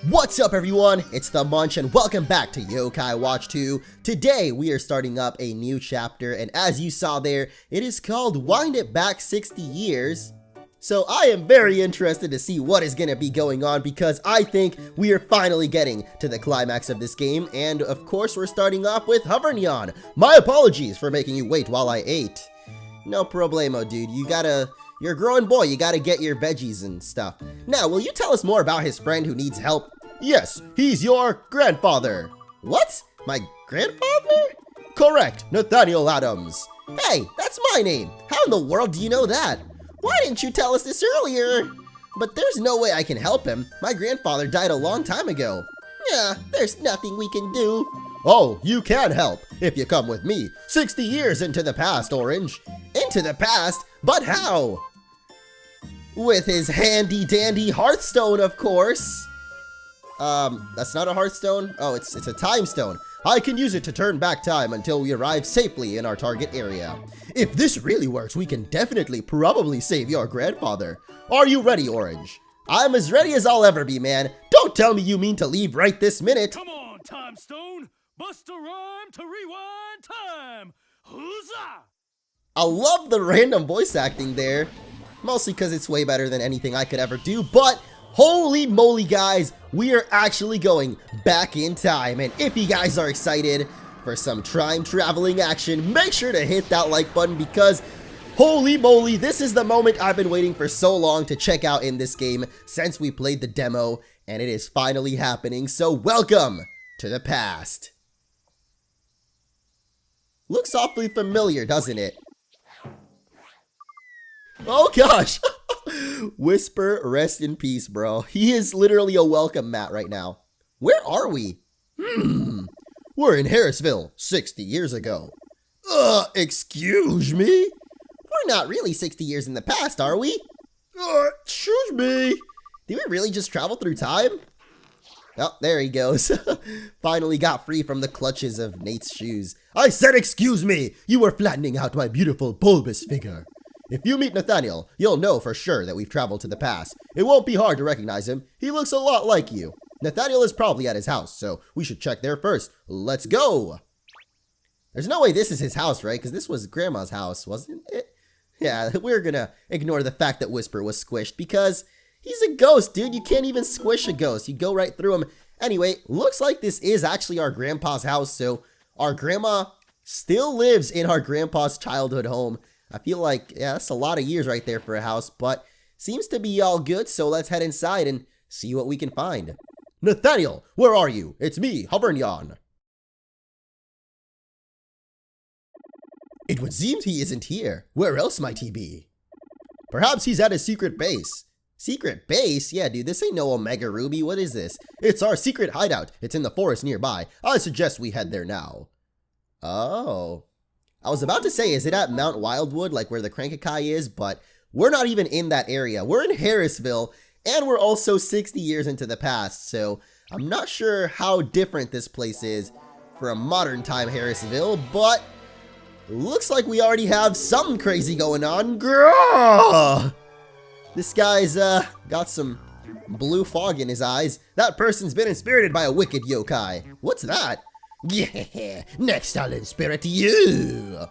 What's up everyone, it's the Munch and welcome back to Yokai Watch 2. Today we are starting up a new chapter and as you saw there, it is called Wind It Back 60 Years. So I am very interested to see what is going to be going on because I think we are finally getting to the climax of this game, and of course we're starting off with Harrisville. My apologies for making you wait while I ate. No problemo, dude. You're a growing boy, you gotta get your veggies and stuff. Now, will you tell us more about his friend who needs help? Yes, he's your grandfather. What? My grandfather? Correct, Nathaniel Adams. Hey, that's my name. How in the world do you know that? Why didn't you tell us this earlier? But there's no way I can help him. My grandfather died a long time ago. Yeah, there's nothing we can do. Oh, you can help if you come with me. 60 years into the past, Orange. Into the past? But how? With his handy-dandy Hearthstone, of course. That's not a Hearthstone? Oh, it's a time stone. I can use it to turn back time until we arrive safely in our target area. If this really works, we can probably save your grandfather. Are you ready, Orange? I'm as ready as I'll ever be, man. Don't tell me you mean to leave right this minute. Come on, Time Stone. Bust a rhyme to rewind time. Huzzah! I love the random voice acting there. Mostly because it's way better than anything I could ever do, but holy moly guys, we are actually going back in time, and if you guys are excited for some time traveling action, make sure to hit that like button because holy moly, this is the moment I've been waiting for so long to check out in this game since we played the demo, and it is finally happening, so welcome to the past. Looks awfully familiar, doesn't it? Oh gosh! Whisper, rest in peace, bro. He is literally a welcome mat right now. Where are we? We're in Harrisville, 60 years ago. Excuse me? We're not really 60 years in the past, are we? Excuse me? Did we really just travel through time? Oh, there he goes. Finally got free from the clutches of Nate's shoes. I said excuse me! You were flattening out my beautiful bulbous figure. If you meet Nathaniel, you'll know for sure that we've traveled to the past. It won't be hard to recognize him. He looks a lot like you. Nathaniel is probably at his house, so we should check there first. Let's go! There's no way this is his house, right? Because this was Grandma's house, wasn't it? Yeah, we're gonna ignore the fact that Whisper was squished because he's a ghost, dude. You can't even squish a ghost. You go right through him. Anyway, looks like this is actually our grandpa's house, so our grandma still lives in our grandpa's childhood home. I feel like, yeah, that's a lot of years right there for a house, but seems to be all good, so let's head inside and see what we can find. Nathaniel, where are you? It's me, Harrisville. It would seem he isn't here. Where else might he be? Perhaps he's at his secret base. Secret base? Yeah, dude, this ain't no Omega Ruby. What is this? It's our secret hideout. It's in the forest nearby. I suggest we head there now. Oh. I was about to say, is it at Mount Wildwood, like where the Crankakai is? But we're not even in that area. We're in Harrisville, and we're also 60 years into the past, so I'm not sure how different this place is for a modern time Harrisville, but looks like we already have something crazy going on. Grrr! This guy's got some blue fog in his eyes. That person's been inspirited by a wicked yokai. What's that? Yeah, next I'll inspirit you.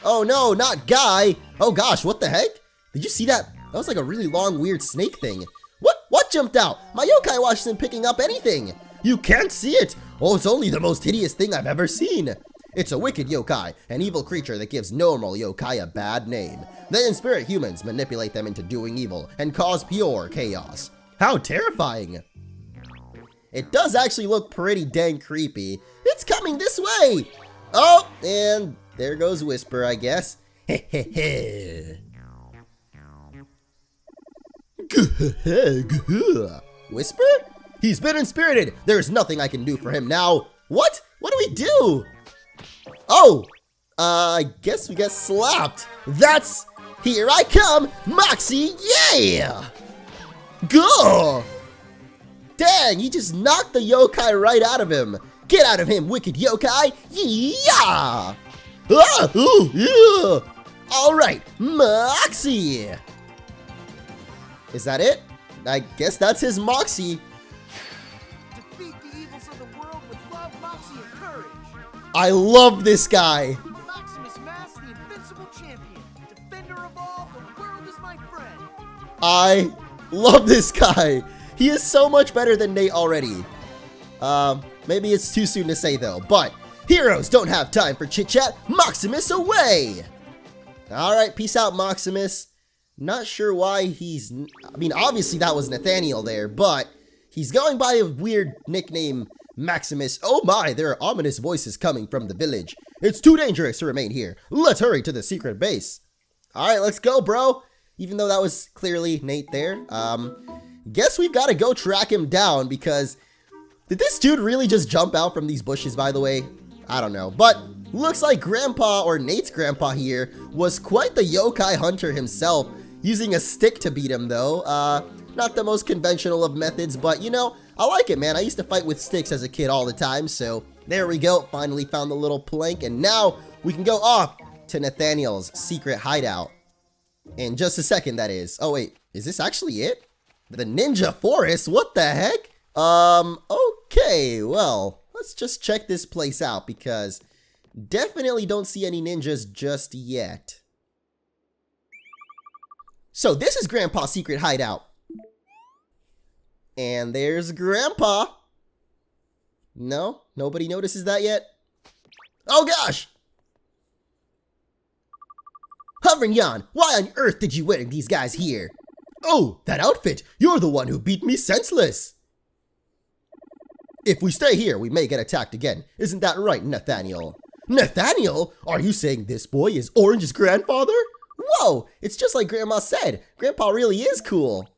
Oh no, not Guy. Oh gosh, what the heck? Did you see that? That was like a really long, weird snake thing. What jumped out? My yokai watch isn't picking up anything. You can't see it. Oh, it's only the most hideous thing I've ever seen. It's a wicked yokai, an evil creature that gives normal yokai a bad name. They inspirit humans, manipulate them into doing evil, and cause pure chaos. How terrifying. It does actually look pretty dang creepy. It's coming this way! Oh, and there goes Whisper, I guess. Whisper? He's been inspirited! There's nothing I can do for him now. What? What do we do? Oh! I guess we got slapped. That's... Here I come! Moxie, yeah! Go! Dang, he just knocked the yokai right out of him. Get out of him, wicked yokai! Yeah! Ah, ooh, yeah! All right, Moxie! Is that it? I guess that's his Moxie. Defeat the evils of the world with love, moxie, and courage. I love this guy. Maximus Mass, the invincible champion. Defender of all, the world is my friend. I love this guy. He is so much better than Nate already. Maybe it's too soon to say though, but heroes don't have time for chit-chat. Maximus away! Alright, peace out, Maximus. Not sure why he's... I mean, obviously that was Nathaniel there, but he's going by a weird nickname, Maximus. Oh my, there are ominous voices coming from the village. It's too dangerous to remain here. Let's hurry to the secret base. Alright, let's go, bro. Even though that was clearly Nate there. Guess we've got to go track him down because... Did this dude really just jump out from these bushes, by the way? I don't know, but looks like Grandpa, or Nate's grandpa here, was quite the yokai hunter himself, using a stick to beat him though. Not the most conventional of methods, but you know, I like it, man. I used to fight with sticks as a kid all the time, so there we go. Finally found the little plank, and now we can go off to Nathaniel's secret hideout. In just a second, that is. Oh wait, is this actually it? The Ninja Forest? What the heck? Okay, well, let's just check this place out because definitely don't see any ninjas just yet. So this is Grandpa's secret hideout. And there's Grandpa. No, nobody notices that yet? Oh gosh! Hovering Yan, why on earth did you wear these guys here? Oh, that outfit! You're the one who beat me senseless! If we stay here, we may get attacked again. Isn't that right, Nathaniel? Nathaniel? Are you saying this boy is Orange's grandfather? Whoa, it's just like Grandma said. Grandpa really is cool.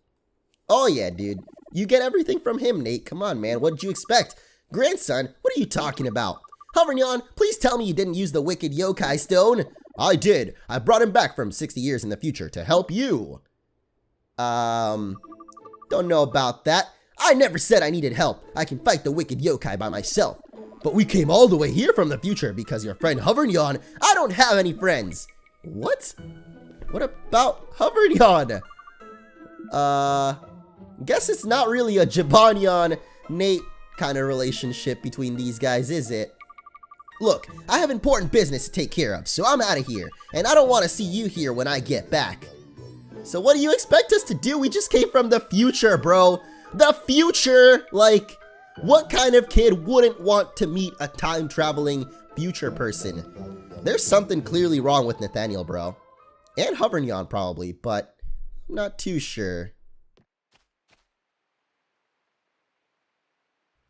Oh yeah, dude. You get everything from him, Nate. Come on, man. What did you expect? Grandson, what are you talking about? Hovernyan, please tell me you didn't use the wicked yokai stone. I did. I brought him back from 60 years in the future to help you. Don't know about that. I never said I needed help. I can fight the wicked yokai by myself. But we came all the way here from the future because your friend Hovernyan, I don't have any friends. What? What about Hovernyan? Guess it's not really a Jabanyan Nate kind of relationship between these guys, is it? Look, I have important business to take care of, so I'm out of here. And I don't want to see you here when I get back. So what do you expect us to do? We just came from the future, bro. The future! Like, what kind of kid wouldn't want to meet a time-traveling future person? There's something clearly wrong with Nathaniel, bro. And Hovernyan, probably, but I'm not too sure.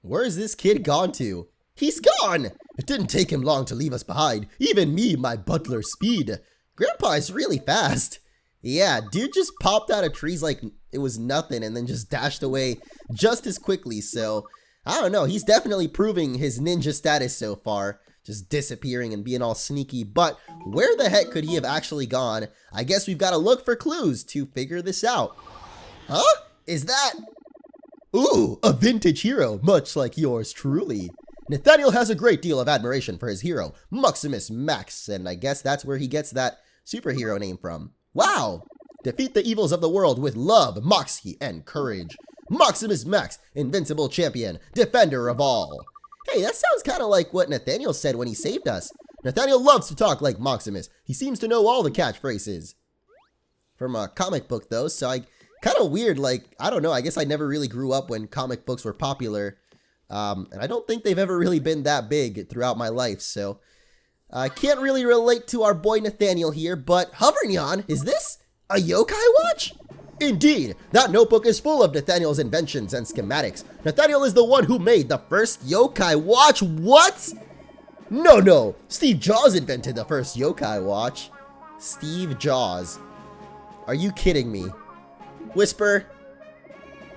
Where is this kid gone to? He's gone! It didn't take him long to leave us behind. Even me, my butler speed. Grandpa is really fast. Yeah, dude just popped out of trees like it was nothing and then just dashed away just as quickly. So, I don't know. He's definitely proving his ninja status so far. Just disappearing and being all sneaky. But where the heck could he have actually gone? I guess we've got to look for clues to figure this out. Huh? Is that... Ooh, a vintage hero, much like yours truly. Nathaniel has a great deal of admiration for his hero, Maximus Max, and I guess that's where he gets that superhero name from. Wow! Defeat the evils of the world with love, moxie, and courage. Maximus Max, invincible champion, defender of all. Hey, that sounds kind of like what Nathaniel said when he saved us. Nathaniel loves to talk like Maximus. He seems to know all the catchphrases. From a comic book though, so kind of weird, like, I don't know, I guess I never really grew up when comic books were popular. And I don't think they've ever really been that big throughout my life, so I can't really relate to our boy Nathaniel here, but Hovernyan, is this a yokai watch? Indeed, that notebook is full of Nathaniel's inventions and schematics. Nathaniel is the one who made the first yokai watch. What? No, Steve Jaws invented the first yokai watch. Steve Jaws. Are you kidding me? Whisper.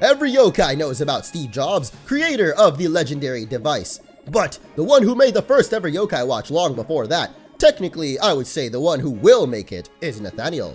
Every yokai knows about Steve Jobs, creator of the legendary device. But the one who made the first ever yokai watch long before that, technically I would say the one who will make it, is Nathaniel.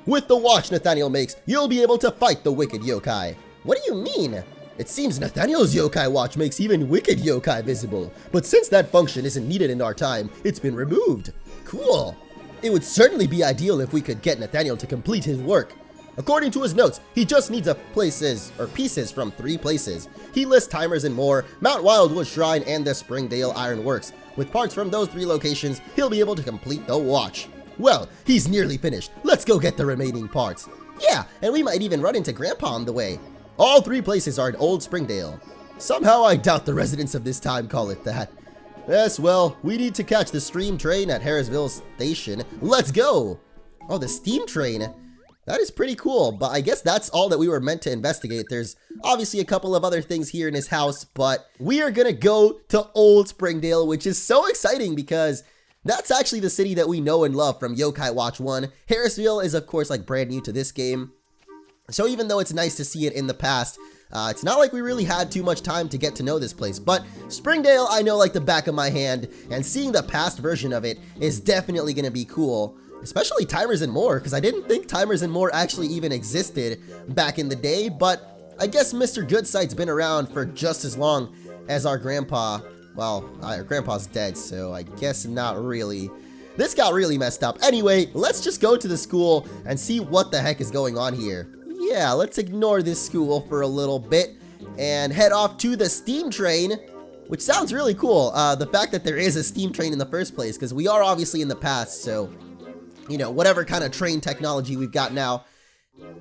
With the watch Nathaniel makes, you'll be able to fight the wicked yokai. What do you mean? It seems Nathaniel's yokai watch makes even wicked yokai visible, but since that function isn't needed in our time, it's been removed. Cool. It would certainly be ideal if we could get Nathaniel to complete his work. According to his notes, he just needs pieces from 3 places. He lists timers and more, Mount Wildwood Shrine and the Springdale Ironworks. With parts from those 3 locations, he'll be able to complete the watch. Well, he's nearly finished. Let's go get the remaining parts. Yeah, and we might even run into Grandpa on the way. All 3 places are in Old Springdale. Somehow I doubt the residents of this time call it that. Yes, well, we need to catch the steam train at Harrisville Station. Let's go! Oh, the steam train. That is pretty cool, but I guess that's all that we were meant to investigate. There's obviously a couple of other things here in his house, but we are gonna go to Old Springdale, which is so exciting because that's actually the city that we know and love from Yokai Watch 1. Harrisville is, of course, like brand new to this game. So even though it's nice to see it in the past, it's not like we really had too much time to get to know this place. But Springdale, I know like the back of my hand, and seeing the past version of it is definitely going to be cool. Especially Timers and More, because I didn't think Timers and More actually even existed back in the day. But I guess Mr. Goodsight's been around for just as long as our grandpa. Well, our grandpa's dead, so I guess not really. This got really messed up. Anyway, let's just go to the school and see what the heck is going on here. Yeah, let's ignore this school for a little bit and head off to the steam train, which sounds really cool. The fact that there is a steam train in the first place, because we are obviously in the past, so, you know, whatever kind of train technology we've got now,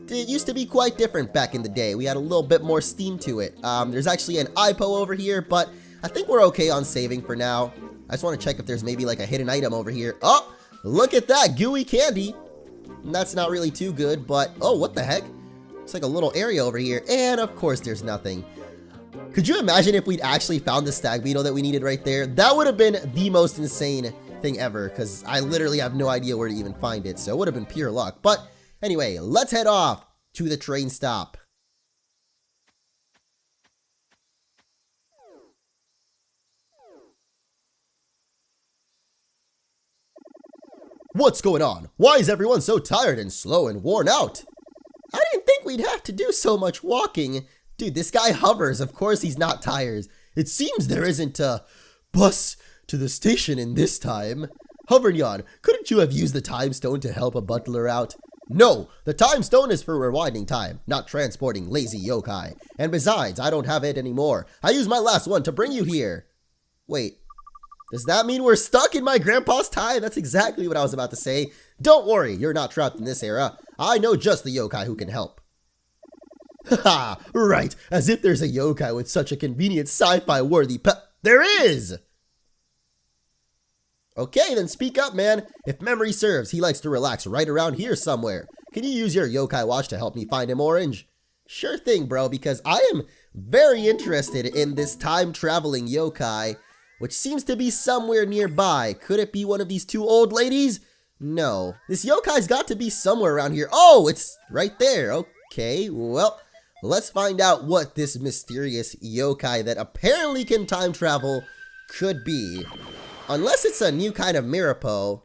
it used to be quite different back in the day. We had a little bit more steam to it. There's actually an IPO over here, but I think we're okay on saving for now. I just want to check if there's maybe like a hidden item over here. Oh, look at that gooey candy. That's not really too good, but oh, what the heck? It's like a little area over here, and of course there's nothing. Could you imagine if we'd actually found the stag beetle that we needed right there? That would have been the most insane thing ever, because I literally have no idea where to even find it, so it would have been pure luck. But anyway, let's head off to the train stop. What's going on? Why is everyone so tired and slow and worn out? I didn't think we'd have to do so much walking. Dude, this guy hovers. Of course he's not tired. It seems there isn't a bus to the station in this time. Hovernyon, couldn't you have used the time stone to help a butler out? No, the time stone is for rewinding time, not transporting lazy yokai. And besides, I don't have it anymore. I used my last one to bring you here. Wait, does that mean we're stuck in my grandpa's time? That's exactly what I was about to say. Don't worry, you're not trapped in this era. I know just the yokai who can help. Haha, right, as if there's a yokai with such a convenient sci-fi worthy There is! Okay, then speak up, man. If memory serves, he likes to relax right around here somewhere. Can you use your yokai watch to help me find him, Orange? Sure thing, bro, because I am very interested in this time-traveling yokai, which seems to be somewhere nearby. Could it be one of these 2 old ladies? No. This yokai's got to be somewhere around here. Oh, it's right there. Okay, well, let's find out what this mysterious yokai that apparently can time travel could be. Unless it's a new kind of Mirapo,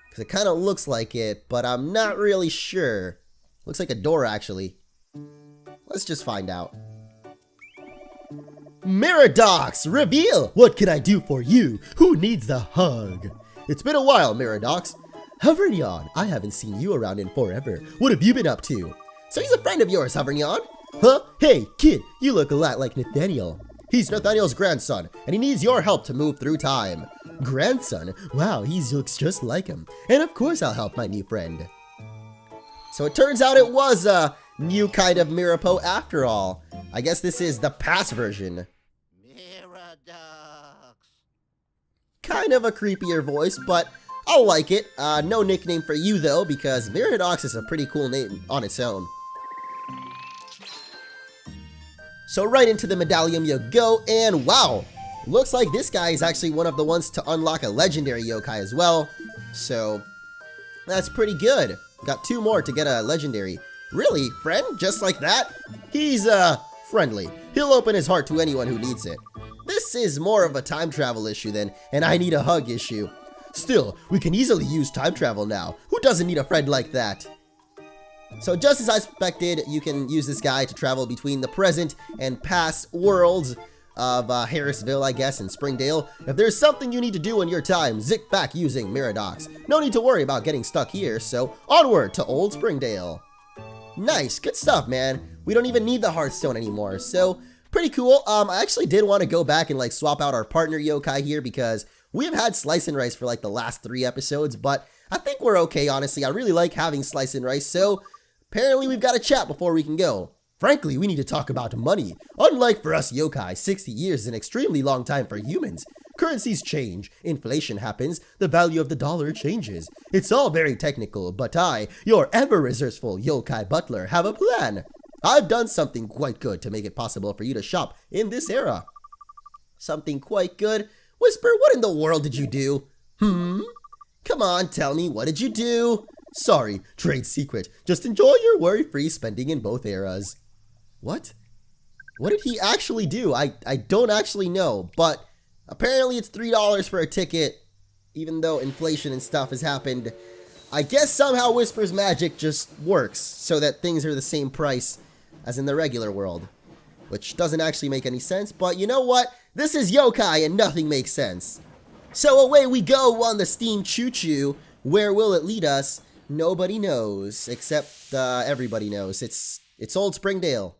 because it kind of looks like it, but I'm not really sure. Looks like a door, actually. Let's just find out. Miradox, reveal! What can I do for you? Who needs the hug? It's been a while, Miradox. Hovernyon, I haven't seen you around in forever. What have you been up to? So he's a friend of yours, Hovernyon? Huh? Hey, kid, you look a lot like Nathaniel. He's Nathaniel's grandson, and he needs your help to move through time. Grandson? Wow, he looks just like him. And of course I'll help my new friend. So it turns out it was a new kind of Mirapo after all. I guess this is the past version. Miradox. Kind of a creepier voice, but I'll like it. No nickname for you though, because Miradox is a pretty cool name on its own. So right into the medallion you go, and wow! Looks like this guy is actually one of the ones to unlock a legendary yokai as well. So that's pretty good. Got 2 more to get a legendary. Really, friend? Just like that? He's, friendly. He'll open his heart to anyone who needs it. This is more of a time travel issue then, and I need a hug issue. Still, we can easily use time travel now. Who doesn't need a friend like that? So just as I expected, you can use this guy to travel between the present and past worlds of Harrisville, I guess, and Springdale. If there's something you need to do in your time, zip back using Miradox. No need to worry about getting stuck here, so onward to Old Springdale. Nice, good stuff, man. We don't even need the Hearthstone anymore, so pretty cool. I actually did want to go back and like swap out our partner yokai here because we have had Slice and Rice for like the last 3 episodes, but I think we're okay, honestly. I really like having Slice and Rice, so apparently we've got to chat before we can go. Frankly, we need to talk about money. Unlike for us yokai, 60 years is an extremely long time for humans. Currencies change, inflation happens, the value of the dollar changes. It's all very technical, but I, your ever-resourceful yokai butler, have a plan. I've done something quite good to make it possible for you to shop in this era. Something quite good? Whisper, what in the world did you do? Come on, tell me, what did you do? Sorry, trade secret. Just enjoy your worry-free spending in both eras. What? What did he actually do? I don't actually know, but apparently it's $3 for a ticket, even though inflation and stuff has happened. I guess somehow Whisper's magic just works so that things are the same price as in the regular world, which doesn't actually make any sense, but you know what? This is yokai and nothing makes sense. So away we go on the steam choo-choo. Where will it lead us? Nobody knows, except everybody knows. It's old Springdale.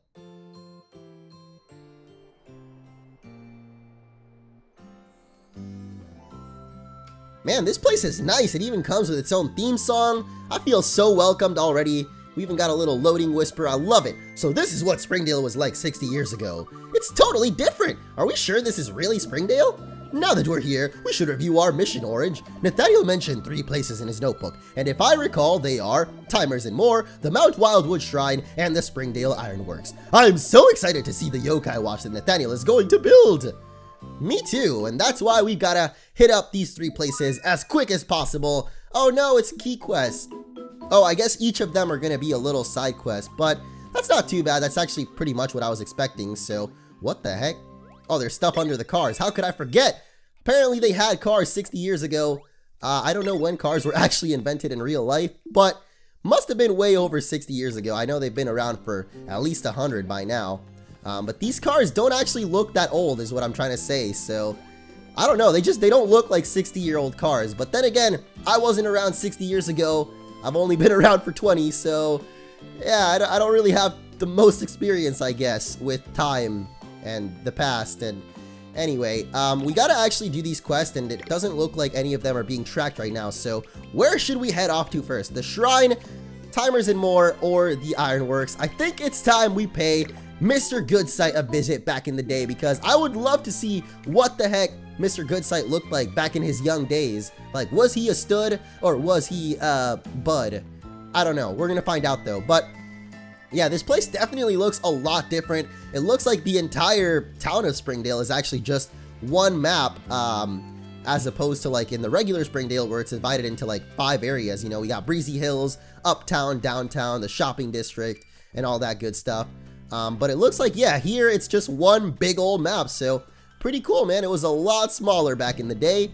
Man, this place is nice. It even comes with its own theme song. I feel so welcomed already. We even got a little loading whisper. I love it. So this is what Springdale was like 60 years ago. It's totally different. Are we sure this is really Springdale? Now that we're here, we should review our mission, Orange. Nathaniel mentioned 3 places in his notebook, and if I recall, they are Timers and More, the Mount Wildwood Shrine, and the Springdale Ironworks. I'm so excited to see the yokai watch that Nathaniel is going to build. Me too, and that's why we gotta hit up these 3 places as quick as possible. Oh no, it's key quest. Oh, I guess each of them are gonna be a little side quest, but that's not too bad. That's actually pretty much what I was expecting, so what the heck? Oh, there's stuff under the cars. How could I forget? Apparently they had cars 60 years ago. I don't know when cars were actually invented in real life, but must have been way over 60 years ago. I know they've been around for at least 100 by now. But these cars don't actually look that old is what I'm trying to say, so I don't know, they don't look like 60-year-old cars. But then again, I wasn't around 60 years ago. I've only been around for 20, so yeah, I don't really have the most experience, I guess, with time and the past. And anyway, we gotta actually do these quests, and it doesn't look like any of them are being tracked right now, so where should we head off to first? The Shrine, Timers and More, or the Ironworks? I think it's time we pay Mr. Goodsight a visit back in the day, because I would love to see what the heck Mr. Goodsight looked like back in his young days. Like, was he a stud or was he Bud? I don't know. We're gonna find out though. But yeah, this place definitely looks a lot different. It looks like the entire town of Springdale is actually just one map, as opposed to like in the regular Springdale where it's divided into like 5 areas. You know, we got Breezy Hills, Uptown, Downtown, the shopping district, and all that good stuff. But it looks like, yeah, here it's just one big old map, so pretty cool, man. It was a lot smaller back in the day,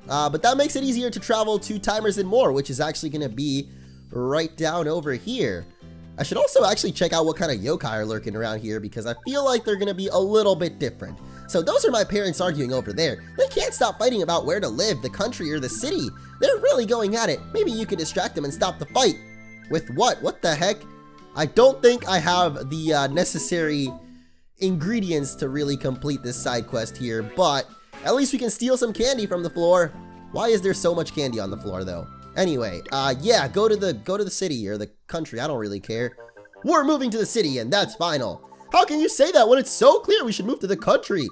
but that makes it easier to travel to Timers and More, which is actually going to be right down over here. I should also actually check out what kind of yokai are lurking around here, because I feel like they're going to be a little bit different. So those are my parents arguing over there. They can't stop fighting about where to live, the country or the city. They're really going at it. Maybe you could distract them and stop the fight. With what? What the heck? I don't think I have the necessary ingredients to really complete this side quest here, but at least we can steal some candy from the floor. Why is there so much candy on the floor though? Anyway, yeah, go to the city or the country. I don't really care. We're moving to the city, and that's final. How can you say that when it's so clear we should move to the country?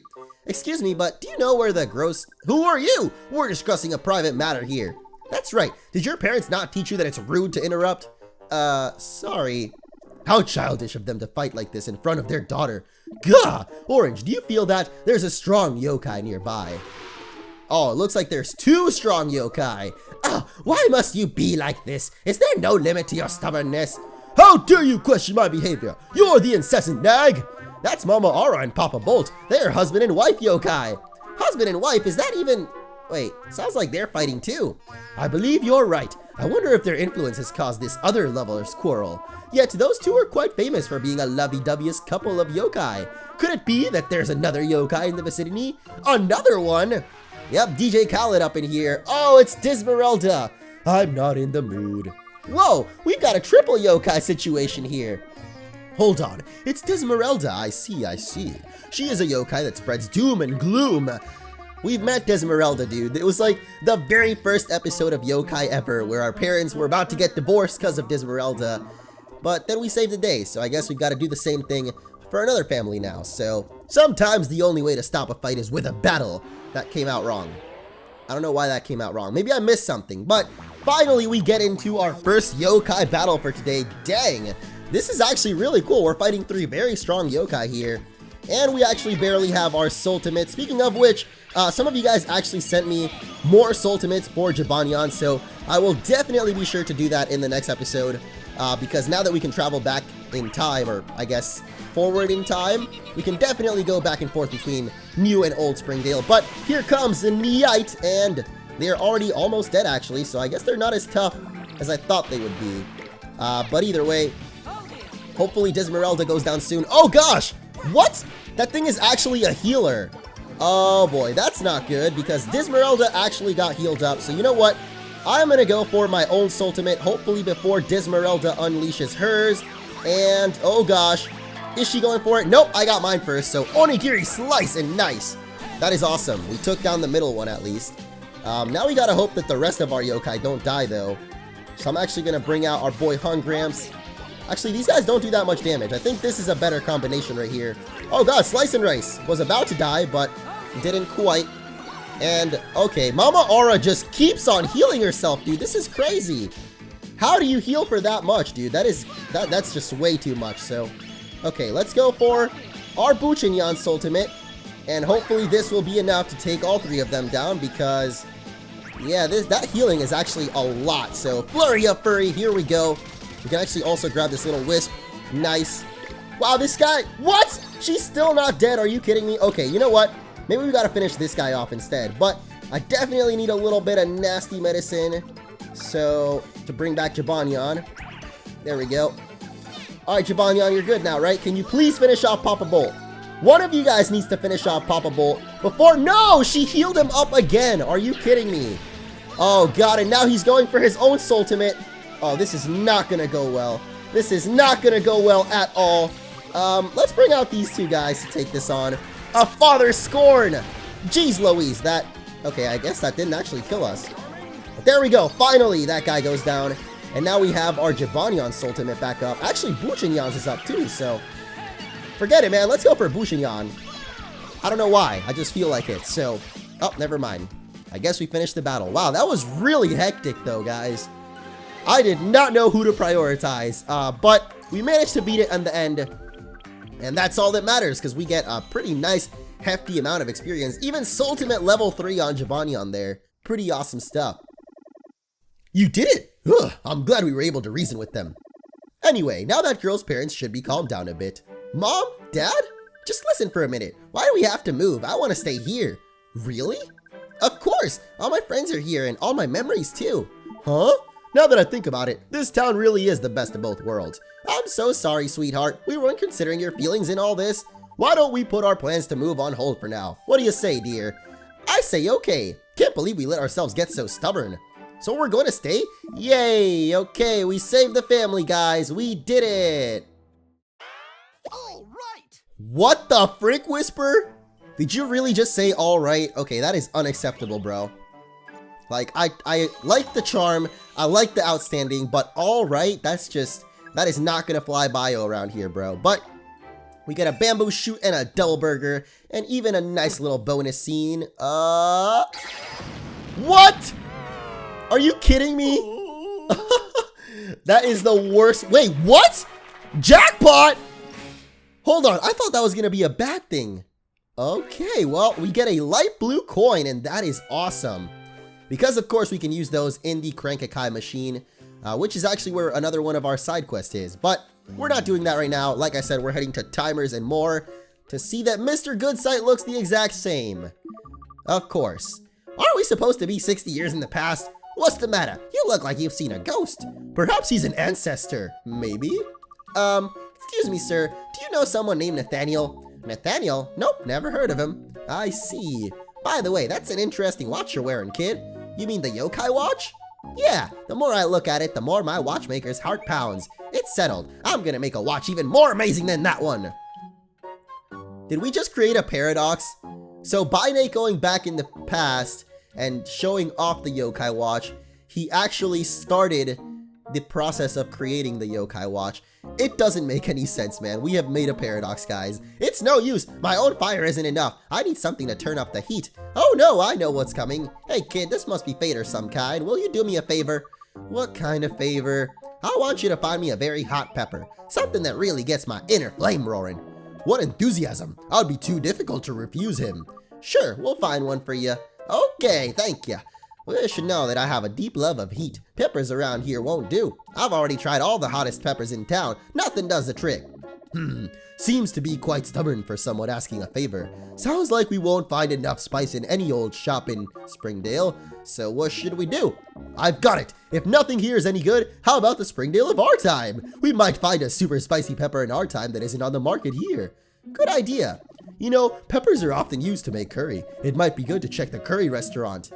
Excuse me, but do you know where the gross... Who are you? We're discussing a private matter here. That's right. Did your parents not teach you that it's rude to interrupt? Sorry. How childish of them to fight like this in front of their daughter. Gah! Orange, do you feel that? There's a strong yokai nearby. Oh, it looks like there's 2 strong yokai. Ah, why must you be like this? Is there no limit to your stubbornness? How dare you question my behavior? You're the incessant nag. That's Mama Aura and Papa Bolt. They're husband and wife yokai. Husband and wife, is that even... Wait, sounds like they're fighting too. I believe you're right. I wonder if their influence has caused this other leveler's quarrel. Yet those 2 are quite famous for being a lovey-doveyest couple of yokai. Could it be that there's another yokai in the vicinity? Another one? Yep, DJ Khaled up in here. Oh, it's Dismeralda. I'm not in the mood. Whoa, we've got a triple yokai situation here. Hold on, it's Dismeralda. I see. She is a yokai that spreads doom and gloom. We've met Dismeralda, dude. It was like the very first episode of Yokai ever where our parents were about to get divorced because of Dismeralda. But then we saved the day, so I guess we've got to do the same thing for another family now. So sometimes the only way to stop a fight is with a battle. That came out wrong. I don't know why that came out wrong. Maybe I missed something, but finally we get into our first yokai battle for today. Dang, this is actually really cool. We're fighting 3 very strong yokai here, and we actually barely have our Soultimate. Speaking of which, some of you guys actually sent me more Soultimates for Jibanyan, so I will definitely be sure to do that in the next episode, because now that we can travel back in time, or I guess forward in time, we can definitely go back and forth between New and Old Springdale. But here comes the Niyite, and they're already almost dead actually, so I guess they're not as tough as I thought they would be. But either way, hopefully Dismeralda goes down soon. Oh gosh! What? That thing is actually a healer. Oh boy, that's not good, because Dismeralda actually got healed up. So you know what? I'm gonna go for my own Soultimate, hopefully before Dismeralda unleashes hers. And oh gosh, is she going for it? Nope, I got mine first. So Onigiri Slice, and nice. That is awesome. We took down the middle one at least. Now we gotta hope that the rest of our yokai don't die though. So I'm actually gonna bring out our boy Hungramps. Actually, these guys don't do that much damage. I think this is a better combination right here. Oh god, Slice and Rice was about to die, but didn't quite. And okay, Mama Aura just keeps on healing herself, dude. This is crazy. How do you heal for that much, dude? That's just way too much. So, okay, let's go for our Buchinyan's Soultimate, and hopefully this will be enough to take all 3 of them down, because yeah, that healing is actually a lot. So, Flurry of Furry, here we go. We can actually also grab this little Wisp. Nice. Wow, this guy, what? She's still not dead. Are you kidding me? Okay, you know what? Maybe we gotta finish this guy off instead. But I definitely need a little bit of nasty medicine. So, to bring back Jibanyan. There we go. Alright, Jibanyan, you're good now, right? Can you please finish off Papa Bolt? One of you guys needs to finish off Papa Bolt before... No! She healed him up again! Are you kidding me? Oh, God, and now he's going for his own Soultimate. Oh, this is not gonna go well. This is not gonna go well at all. Let's bring out these 2 guys to take this on. A Father Scorn! Jeez Louise, that... Okay, I guess that didn't actually kill us. But there we go, finally that guy goes down. And now we have our Jibanyan's Soultimate back up. Actually, Buchinyan's is up too, so... Forget it, man, let's go for Buchinyan. I don't know why, I just feel like it, so... Oh, never mind. I guess we finished the battle. Wow, that was really hectic though, guys. I did not know who to prioritize, but we managed to beat it in the end. And that's all that matters, because we get a pretty nice, hefty amount of experience. Even Soultimate level 3 on Jibanyan there. Pretty awesome stuff. You did it! Ugh, I'm glad we were able to reason with them. Anyway, now that girl's parents should be calmed down a bit. Mom? Dad? Just listen for a minute. Why do we have to move? I want to stay here. Really? Of course! All my friends are here, and all my memories too. Huh? Now that I think about it, this town really is the best of both worlds. I'm so sorry, sweetheart. We weren't considering your feelings in all this. Why don't we put our plans to move on hold for now? What do you say, dear? I say okay. Can't believe we let ourselves get so stubborn. So we're going to stay? Yay! Okay, we saved the family, guys. We did it! All right! What the frick, Whisper? Did you really just say all right? Okay, that is unacceptable, bro. Like, I like the charm, I like the outstanding, but all right, that is not gonna fly by around here, bro. But we get a bamboo shoot and a double burger, and even a nice little bonus scene. What? Are you kidding me? That is the worst. Wait, what? Jackpot? Hold on, I thought that was gonna be a bad thing. Okay, well, we get a light blue coin, and that is awesome. Because, of course, we can use those in the Crank-a-Kai machine, which is actually where another one of our side quests is. But we're not doing that right now. Like I said, we're heading to Timers and More to see that Mr. Goodsight looks the exact same. Of course. Aren't we supposed to be 60 years in the past? What's the matter? You look like you've seen a ghost. Perhaps he's an ancestor. Maybe? Excuse me, sir. Do you know someone named Nathaniel? Nathaniel? Nope, never heard of him. I see. By the way, that's an interesting watch you're wearing, kid. You mean the yokai watch? Yeah, the more I look at it, the more my watchmaker's heart pounds. It's settled. I'm gonna make a watch even more amazing than that one. Did we just create a paradox? So by Nate going back in the past and showing off the yokai watch, he actually started the process of creating the yokai watch. It doesn't make any sense, man. We have made a paradox, guys. It's no use. My own fire isn't enough. I need something to turn up the heat. Oh no, I know what's coming. Hey kid, this must be fate or some kind. Will you do me a favor? What kind of favor? I want you to find me a very hot pepper. Something that really gets my inner flame roaring. What enthusiasm. I would be too difficult to refuse him. Sure, we'll find one for you. Okay, thank you. Well, you should know that I have a deep love of heat. Peppers around here won't do. I've already tried all the hottest peppers in town. Nothing does the trick. Seems to be quite stubborn for someone asking a favor. Sounds like we won't find enough spice in any old shop in Springdale. So what should we do? I've got it. If nothing here is any good, how about the Springdale of our time? We might find a super spicy pepper in our time that isn't on the market here. Good idea. You know, peppers are often used to make curry. It might be good to check the curry restaurant.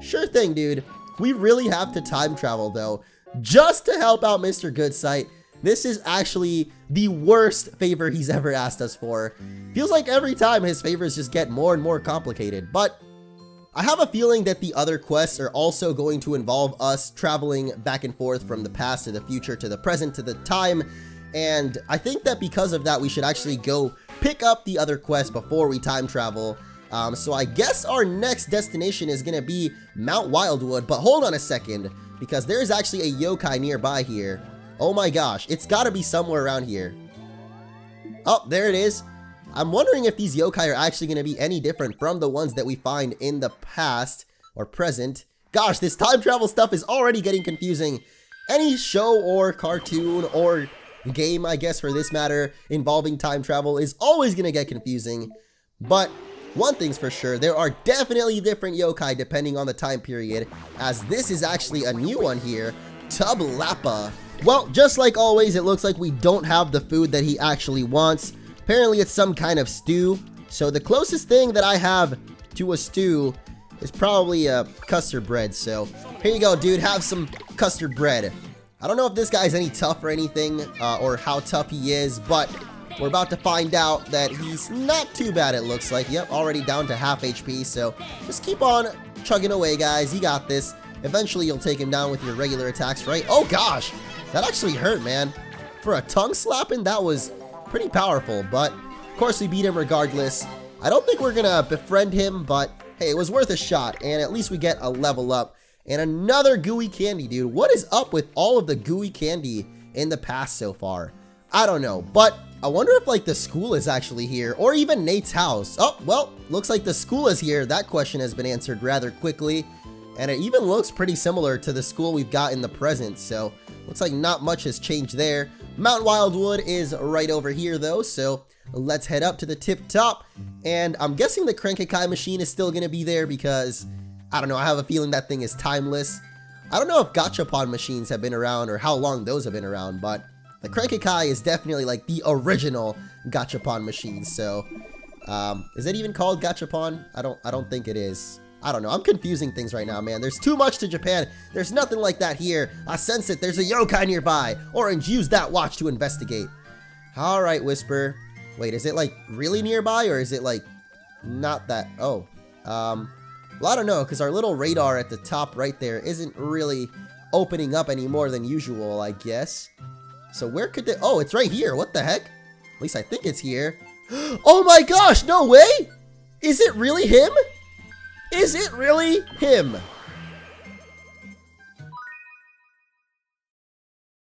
Sure thing, dude. We really have to time travel, though, just to help out Mr. Goodsight. This is actually the worst favor he's ever asked us for. Feels like every time his favors just get more and more complicated, but I have a feeling that the other quests are also going to involve us traveling back and forth from the past to the future to the present to the time, and I think that because of that, we should actually go pick up the other quest before we time travel. So I guess our next destination is gonna be Mount Wildwood, but hold on a second, because there's actually a yokai nearby here. Oh my gosh, it's gotta be somewhere around here. Oh, there it is. I'm wondering if these yokai are actually gonna be any different from the ones that we find in the past or present. Gosh, this time travel stuff is already getting confusing. Any show or cartoon or game, I guess for this matter, involving time travel is always gonna get confusing. But one thing's for sure, there are definitely different yokai depending on the time period, as this is actually a new one here, Tub Lappa. Well, just like always, it looks like we don't have the food that he actually wants. Apparently it's some kind of stew, so the closest thing that I have to a stew is probably a custard bread. So here you go, dude, have some custard bread. I don't know if this guy's any tough or anything, or how tough he is, but we're about to find out that he's not too bad, it looks like. Yep, already down to half HP, so just keep on chugging away, guys. You got this. Eventually, you'll take him down with your regular attacks, right? Oh, gosh. That actually hurt, man. For a tongue slapping, that was pretty powerful, but of course, we beat him regardless. I don't think we're gonna befriend him, but hey, it was worth a shot, and at least we get a level up. And another gooey candy, dude. What is up with all of the gooey candy in the past so far? I don't know, but I wonder if like the school is actually here, or even Nate's house. Oh, well, looks like the school is here. That question has been answered rather quickly, and it even looks pretty similar to the school we've got in the present, so looks like not much has changed there. Mount Wildwood is right over here though, so let's head up to the tip top, and I'm guessing the Crank-a-kai machine is still gonna be there because, I don't know, I have a feeling that thing is timeless. I don't know if gachapon machines have been around or how long those have been around, but the Crank-a-kai is definitely like the original gachapon machine. So, is it even called gachapon? I don't think it is. I don't know. I'm confusing things right now, man. There's too much to Japan. There's nothing like that here. I sense it. There's a yokai nearby. Orange, use that watch to investigate. All right, Whisper. Wait, is it like really nearby or is it like not that? Oh, well, I don't know, because our little radar at the top right there isn't really opening up any more than usual, I guess. So where could they? Oh, it's right here. What the heck? At least I think it's here. Oh my gosh, no way! Is it really him? Is it really him?